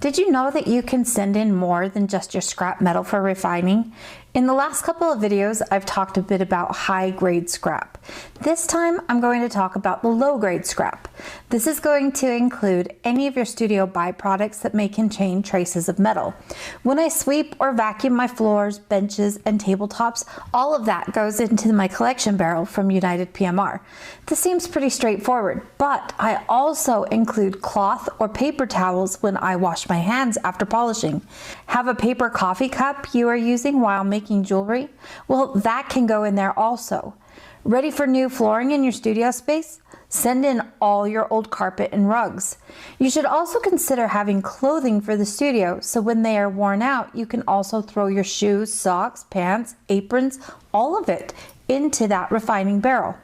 Did you know that you can send in more than just your scrap metal for refining? In the last couple of videos, I've talked a bit about high-grade scrap. This time, I'm going to talk about the low-grade scrap. This is going to include any of your studio byproducts that may contain traces of metal. When I sweep or vacuum my floors, benches, and tabletops, all of that goes into my collection barrel from United PMR. This seems pretty straightforward, but I also include cloth or paper towels when I wash my hands after polishing. Have a paper coffee cup you are using while making jewelry? Well, that can go in there also. Ready for new flooring in your studio space? Send in all your old carpet and rugs. You should also consider having clothing for the studio, so when they are worn out, you can also throw your shoes, socks, pants, aprons, all of it into that refining barrel.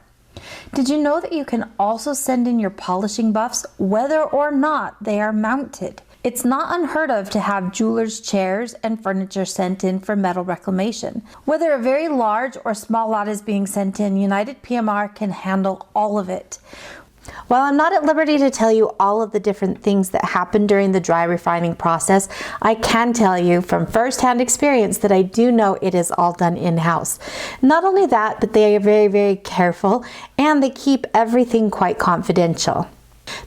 Did you know that you can also send in your polishing buffs whether or not they are mounted? It's not unheard of to have jewelers' chairs and furniture sent in for metal reclamation. Whether a very large or small lot is being sent in, United PMR can handle all of it. While I'm not at liberty to tell you all of the different things that happen during the dry refining process, I can tell you from first-hand experience that I do know it is all done in-house. Not only that, but they are very, very careful and they keep everything quite confidential.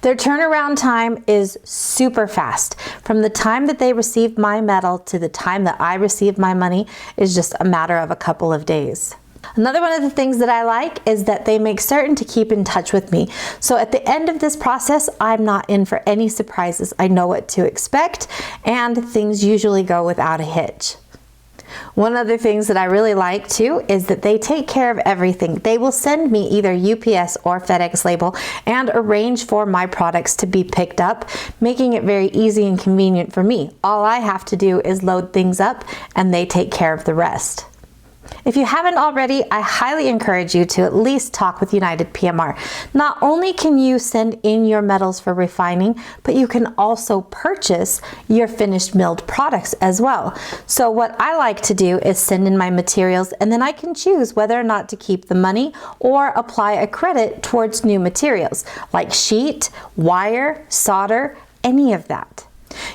Their turnaround time is super fast. From the time that they received my metal to the time that I received my money is just a matter of a couple of days. Another one of the things that I like is that they make certain to keep in touch with me. So at the end of this process, I'm not in for any surprises. I know what to expect and things usually go without a hitch. One of the things that I really like too is that they take care of everything. They will send me either UPS or FedEx label and arrange for my products to be picked up, making it very easy and convenient for me. All I have to do is load things up and they take care of the rest. If you haven't already, I highly encourage you to at least talk with United PMR. Not only can you send in your metals for refining, but you can also purchase your finished milled products as well. So what I like to do is send in my materials and then I can choose whether or not to keep the money or apply a credit towards new materials like sheet, wire, solder, any of that.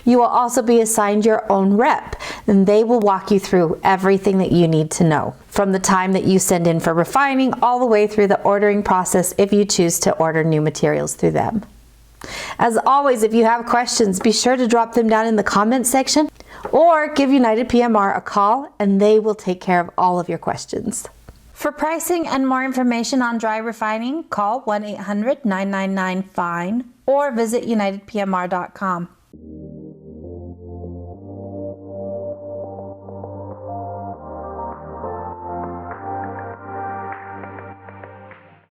You will also be assigned your own rep, and they will walk you through everything that you need to know, from the time that you send in for refining all the way through the ordering process if you choose to order new materials through them. As always, if you have questions, be sure to drop them down in the comments section or give United PMR a call and they will take care of all of your questions. For pricing and more information on dry refining, call 1-800-999-FINE or visit unitedpmr.com.